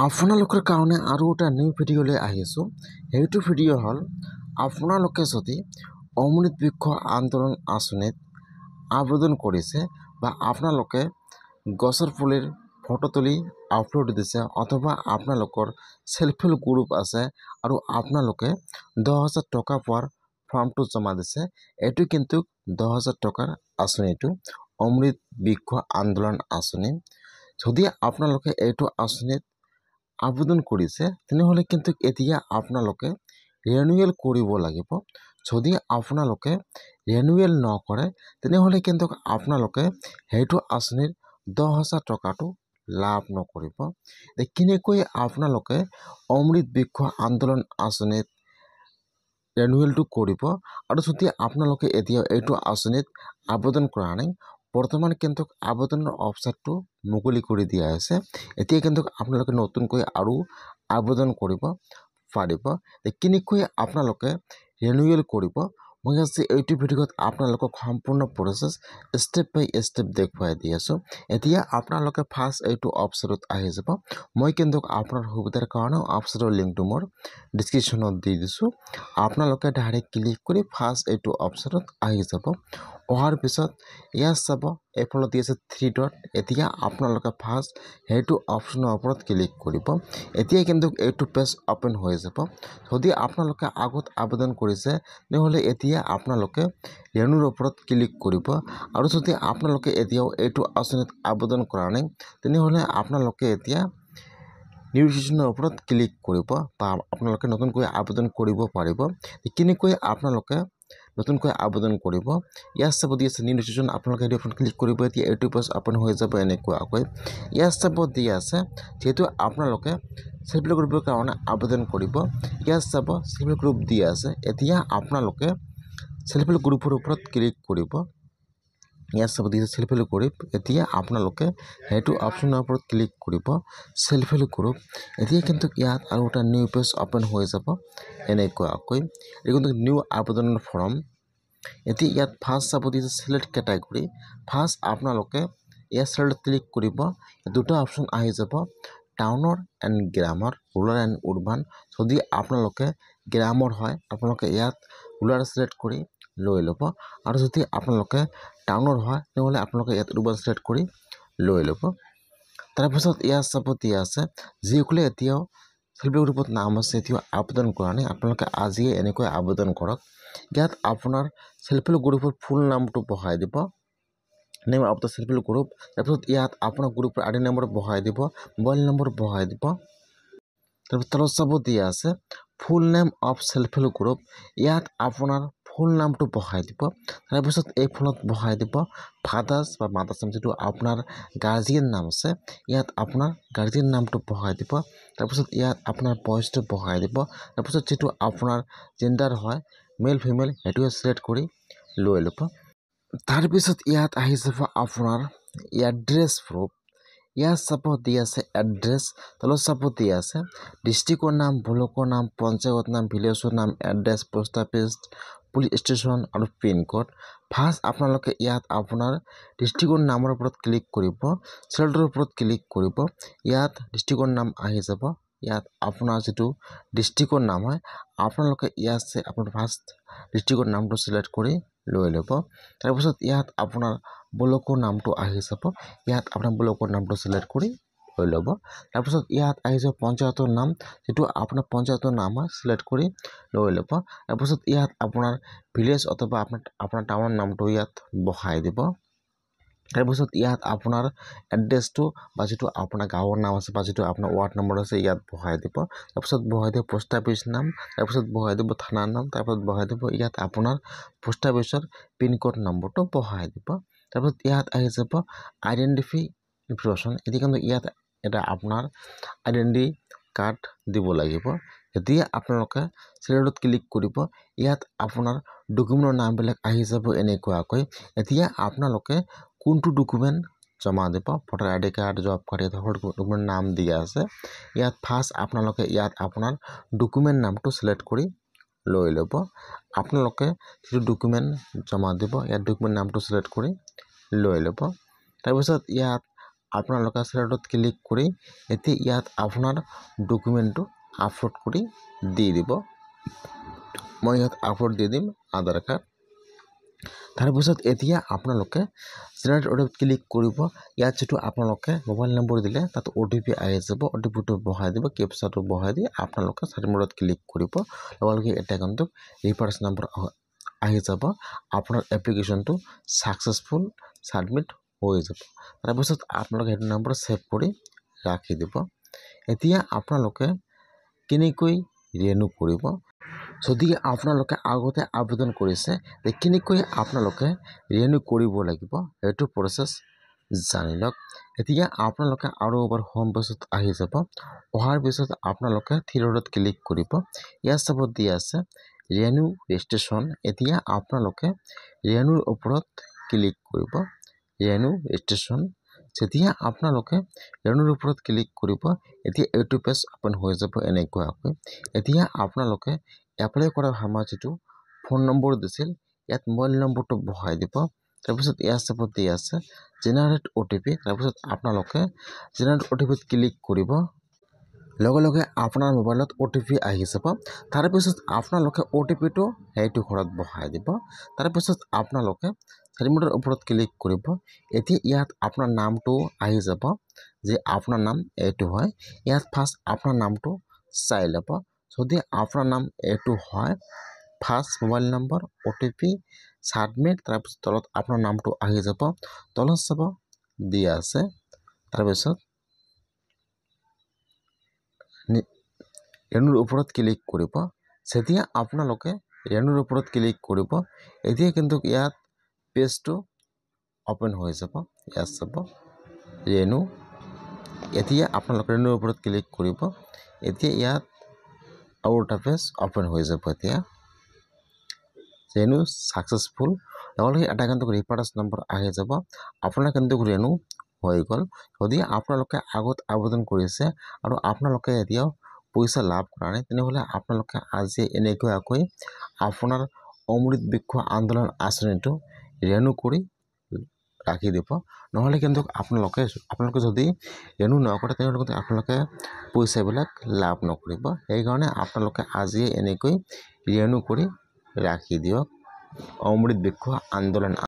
আপোনালোকৰ কাৰণে আৰু এটা নিউ ভিডিঅ'লৈ আহিছোঁ। সেইটো ভিডিঅ' হ'ল আপোনালোকে যদি অমৃত বৃক্ষ আন্দোলন আঁচনিত আবেদন কৰিছে বা আপোনালোকে গছৰ পুলিৰ ফটো তুলি আপলোড দিছে অথবা আপোনালোকৰ সেলফ হেল্প গ্ৰুপ আছে আৰু আপোনালোকে 10,000 টকা পোৱাৰ ফৰ্মটো জমা দিছে। এইটো কিন্তু 10,000 টকাৰ আঁচনিটো অমৃত বৃক্ষ আন্দোলন আঁচনি। যদি আপোনালোকে এইটো আঁচনিত আবেদন কৰিছে তেনেহ'লে কিন্তু এতিয়া আপোনালোকে ৰিনিউৱেল কৰিব লাগিব। যদি আপোনালোকে ৰিনিউৱেল নকৰে তেনেহ'লে কিন্তু আপোনালোকে সেইটো আঁচনিৰ 10,000 টকাটো লাভ নকৰিব। কেনেকৈ আপোনালোকে অমৃত বৃক্ষ আন্দোলন আঁচনিত ৰিনিউৱেলটো কৰিব আৰু যদি আপোনালোকে এতিয়া এইটো আঁচনিত আবেদন কৰা নাই, বৰ্তমান কিন্তু আবেদনৰ অপশ্যনটো মুকলি কৰি দিয়া হৈছে। এতিয়া কিন্তু আপোনালোকে নতুনকৈ আৰু আবেদন কৰিব পাৰিব। কেনেকৈ আপোনালোকে ৰিনিউৱেল কৰিব মই আজি এইটো ভিডিঅ'ত আপোনালোকক সম্পূৰ্ণ প্ৰচেছ ষ্টেপ বাই ষ্টেপ দেখুৱাই দি আছোঁ। এতিয়া আপোনালোকে ফাৰ্ষ্ট এইটো অপশ্যনত আহি যাব। মই কিন্তু আপোনাৰ সুবিধাৰ কাৰণে অপশ্যনৰ লিংকটো মোৰ ডিছক্ৰিপশ্যনত দি দিছোঁ। আপোনালোকে ডাইৰেক্ট ক্লিক কৰি ফাৰ্ষ্ট এইটো অপশ্যনত আহি যাব। অহাৰ পিছত ইয়াত চাব এইফালে দি আছে 3 ডট। এতিয়া আপোনালোকে ফাৰ্ষ্ট সেইটো অপশ্যনৰ ওপৰত ক্লিক কৰিব। এতিয়া কিন্তু এইটো পেজ অপেন হৈ যাব। যদি আপোনালোকে আগত আবেদন কৰিছে তেনেহ'লে এতিয়া আপোনালোকে ৰিনিউৰ ওপৰত ক্লিক কৰিব আৰু যদি আপোনালোকে এতিয়াও এইটো আঁচনিত আবেদন কৰা নাই তেনেহ'লে আপোনালোকে এতিয়া নিউ ৰেজিষ্ট্ৰেশ্যনৰ ওপৰত ক্লিক কৰিব বা আপোনালোকে নতুনকৈ আবেদন কৰিব পাৰিব। কেনেকৈ আপোনালোকে নতুনকৈ আবেদন কৰিব ইয়াত চাব দি আছে নিউ ৰেজিষ্ট্ৰেশ্যন। আপোনালোকে সেইটো ওপৰত ক্লিক কৰিব। এতিয়া এইটো পেজ অপেন হৈ যাব এনেকুৱাকৈ। ইয়াত চাব দি আছে যিহেতু আপোনালোকে সেলফ হেল্প গ্ৰুপৰ কাৰণে আবেদন কৰিব। ইয়াত চাব সেলফ হেল্প গ্ৰুপ দি আছে। এতিয়া আপোনালোকে সেলফ হেল্প গ্ৰুপৰ ওপৰত ক্লিক কৰিব। ইয়াত চাব দি আছে সেলফ হেল্প গ্ৰুপ। এতিয়া আপোনালোকে সেইটো অপশ্যনৰ ওপৰত ক্লিক কৰিব সেলফ হেল্প গ্ৰুপ। এতিয়া কিন্তু ইয়াত আৰু এটা নিউ পেজ অপেন হৈ যাব এনেকুৱাকৈ। এই কিন্তু নিউ আবেদনৰ ফৰ্ম। এতিয়া ইয়াত ফাৰ্ষ্ট চাব দি আছে চিলেক্ট কেটাগৰী। ফাৰ্ষ্ট আপোনালোকে ইয়াত চিলেক্ট ক্লিক কৰিব। দুটা অপশ্যন আহি যাব টাউনৰ এণ্ড গ্ৰামৰ, ৰুৰাল এণ্ড উৰ্বান। যদি আপোনালোকে গ্ৰামৰ হয় আপোনালোকে ইয়াত ৰুৰাল চিলেক্ট কৰি লৈ ল'ব আৰু যদি আপোনালোকে টাউনৰ হয় তেনেহ'লে আপোনালোকে ইয়াত উৰ্বান চিলেক্ট কৰি লৈ ল'ব। তাৰপিছত ইয়াত চাব দিয়া আছে যিসকলে এতিয়াও সেলফ হেল্প গ্ৰুপত নাম আছে এতিয়াও আবেদন কৰা নাই আপোনালোকে আজিয়ে এনেকৈ আবেদন কৰক। ইয়াত আপোনাৰ সেলফ হেল্প গ্ৰুপৰ ফুল নামটো বহাই দিব, name of the self help group. তাৰপিছত ইয়াত আপোনাৰ গ্ৰুপৰ আইডি নম্বৰ বহাই দিব, মোবাইল নম্বৰ বহাই দিব। তাৰপিছত তলত চাব দিয়া আছে full name of self help group. ইয়াত আপোনাৰ ফুল নামটো বহাই দিব। তাৰপিছত এই ফোনত বহাই দিব ফাদাৰ্ছ বা মাদাৰ্ছ নাম যিটো আপোনাৰ গাৰ্জিয়ান নাম আছে ইয়াত আপোনাৰ গাৰ্জিয়ান নামটো বহাই দিব। তাৰপিছত ইয়াত আপোনাৰ ভইচটো বহাই দিব। তাৰপিছত যিটো আপোনাৰ জেণ্ডাৰ হয় মেল ফিমেল সেইটোৱে চিলেক্ট কৰি লৈ ল'ব। তাৰপিছত ইয়াত আহি যাব আপোনাৰ এড্ৰেছ প্ৰুফ। ইয়াত চাব দি আছে এড্ৰেছ। তলত চাব দি আছে ডিষ্ট্ৰিক্টৰ নাম, ব্লকৰ নাম, পঞ্চায়তৰ নাম, ভিলেজৰ নাম, address, post office, police station আৰু পিনক'ড। ফাৰ্ষ্ট আপোনালোকে ইয়াত আপোনাৰ ডিষ্ট্ৰিক্টৰ নামৰ ওপৰত ক্লিক কৰিব, চিলেক্টৰ ওপৰত ক্লিক কৰিব। ইয়াত ডিষ্ট্ৰিক্টৰ নাম আহি যাব। ইয়াত আপোনাৰ যিটো ডিষ্ট্ৰিক্টৰ নাম হয় আপোনালোকে ইয়াত আপোনাৰ ফাৰ্ষ্ট ডিষ্ট্ৰিক্টৰ নামটো চিলেক্ট কৰি লৈ ল'ব। তাৰপিছত ইয়াত আপোনাৰ ব্লকৰ নামটো আহি যাব। ইয়াত আপোনাৰ ব্লকৰ নামটো চিলেক্ট কৰি লৈ ল'ব। তাৰপিছত ইয়াত আহি যাব পঞ্চায়তৰ নাম, যিটো আপোনাৰ পঞ্চায়তৰ নাম হয় চিলেক্ট কৰি লৈ ল'ব। তাৰপিছত ইয়াত আপোনাৰ ভিলেজ অথবা আপোনাৰ টাউনৰ নামটো ইয়াত বহাই দিব। তাৰপিছত ইয়াত আপোনাৰ এড্ৰেছটো বা যিটো আপোনাৰ গাঁৱৰ নাম আছে বা যিটো আপোনাৰ ৱাৰ্ড নম্বৰ আছে ইয়াত বহাই দিব। তাৰপিছত বহাই দিব পোষ্ট অফিচ নাম, তাৰপিছত বহাই দিব থানাৰ নাম, তাৰপিছত বহাই দিব ইয়াত আপোনাৰ পোষ্ট অফিচৰ পিনক'ড নম্বৰটো বহাই দিব। তাৰপিছত ইয়াত আহি যাব আইডেণ্টিফাই ইনফৰমেশ্যন। এতিয়া কিন্তু ইয়াত এটা আপোনাৰ আইডেণ্টি কাৰ্ড দিব লাগিব। যেতিয়া আপোনালোকে চিলেক্টত ক্লিক কৰিব ইয়াত আপোনাৰ ডকুমেণ্টৰ নামবিলাক আহি যাব এনেকুৱাকৈ। এতিয়া আপোনালোকে কোনটো ডকুমেণ্ট জমা দিব, voter ID card, job card, এই সকলো ডকুমেণ্ট নাম দিয়া আছে। ইয়াত ফাৰ্ষ্ট আপোনালোকে ইয়াত আপোনাৰ ডকুমেণ্ট নামটো চিলেক্ট কৰি লৈ ল'ব। আপোনালোকে যিটো ডকুমেণ্ট জমা দিব ইয়াত ডকুমেণ্ট নামটো চিলেক্ট কৰি লৈ ল'ব। তাৰপিছত ইয়াত আপোনালোকে শ্লেডত ক্লিক কৰি এতিয়া ইয়াত আপোনাৰ ডকুমেণ্টটো আপলোড কৰি দি দিব। মই ইয়াত আপলোড দি দিম আধাৰ কাৰ্ড। তাৰপিছত এতিয়া আপোনালোকে জেনেৰেট অ'টিপিত ক্লিক কৰিব। ইয়াত যিটো আপোনালোকে মোবাইল নম্বৰ দিলে তাত অ'টিপি আহি যাব। অ'টিপিটো বহাই দিব, কেপচাটো বহাই দি আপোনালোকে ছাবমিট মোডত ক্লিক কৰিব। লগে এতিয়া কিন্তু ৰিফাৰেঞ্চ নম্বৰ আহি যাব। আপোনাৰ এপ্লিকেশ্যনটো ছাকচেছফুল ছাবমিট হৈ যাব। তাৰপিছত আপোনালোকে সেইটো নম্বৰ ছেভ কৰি ৰাখি দিব। এতিয়া আপোনালোকে কেনেকৈ ৰিনিউ কৰিব, যদি আপোনালোকে আগতে আবেদন কৰিছে কেনেকৈ আপোনালোকে ৰিনিউ কৰিব লাগিব সেইটো প্ৰচেছ জানি লওক। এতিয়া আপোনালোকে আৰু এবাৰ হোম পেজত আহি যাব। অহাৰ পিছত আপোনালোকে থ্ৰী ডটত ক্লিক কৰিব। ইয়াত চাব দিয়া আছে ৰিনিউ ৰেজিষ্ট্ৰেশ্যন। এতিয়া আপোনালোকে ৰিনিউৰ ওপৰত ক্লিক কৰিব। ৰিনিউ ৰেজিষ্ট্ৰেশ্যন যেতিয়া আপোনালোকে ৰিনিউৰ ওপৰত ক্লিক কৰিব, এতিয়া এইটো পেজ অপেন হৈ যাব এনেকুৱাকৈ। এতিয়া আপোনালোকে এপ্লাই কৰাৰ সময়ত যিটো ফোন নম্বৰ দিছিল ইয়াত মোবাইল নম্বৰটো বহাই দিব। তাৰপিছত ইয়াত চাব দিয়া আছে জেনেৰেট অ'টিপি। তাৰপিছত আপোনালোকে জেনেৰেট অ'টিপিত ক্লিক কৰিব। লগে আপোনাৰ মোবাইলত অ'টিপি আহি যাব। তাৰপিছত আপোনালোকে অ'টিপিটো সেইটো ঘৰত বহাই দিব। তাৰপিছত আপোনালোকে ছাবমিটৰ ওপৰত ক্লিক কৰিব। এতিয়া ইয়াত আপোনাৰ নামটো আহি যাব যে আপোনাৰ নাম এইটো হয়। ইয়াত ফাৰ্ষ্ট আপোনাৰ নামটো চাই ল'ব। যদি আপোনাৰ নাম এইটো হয়, first mobile number OTP submit, তাৰপিছত তলত আপোনাৰ নামটো আহি যাব। তলত চাব দিয়া আছে। তাৰপিছত ৰিনিউৰ ওপৰত ক্লিক কৰিব। যেতিয়া আপোনালোকে ৰিনিউৰ ওপৰত ক্লিক কৰিব, এতিয়া কিন্তু ইয়াত পেজটো অপেন হৈ যাব। ইয়াত চাব ৰিনিউ। এতিয়া আপোনালোকে ৰিনিউৰ ওপৰত ক্লিক কৰিব। এতিয়া ইয়াত আৰু এটা পেজ অপেন হৈ যাব। এতিয়া ৰিনিউ ছাকচেছফুল। লগে এটা কিন্তু ৰিফাৰেঞ্চ নম্বৰ আহি যাব। আপোনাৰ কিন্তু ৰিনিউ হৈ গ'ল। যদি আপোনালোকে আগত আবেদন কৰিছে আৰু আপোনালোকে এতিয়াও পইচা লাভ কৰা নাই, তেনেহ'লে আপোনালোকে আজি এনেকুৱাকৈ আপোনাৰ অমৃত বৃক্ষ আন্দোলন আঁচনিটো ৰিনিউ কৰি ৰাখি দিব। নহ'লে কিন্তু আপোনালোকে যদি ৰিনিউ নকৰে তেনেহ'লে কিন্তু আপোনালোকে পইচাবিলাক লাভ নকৰিব। সেইকাৰণে আপোনালোকে আজিয়ে এনেকৈ ৰিনিউ কৰি ৰাখি দিয়ক। অমৃত বৃক্ষ আন্দোলন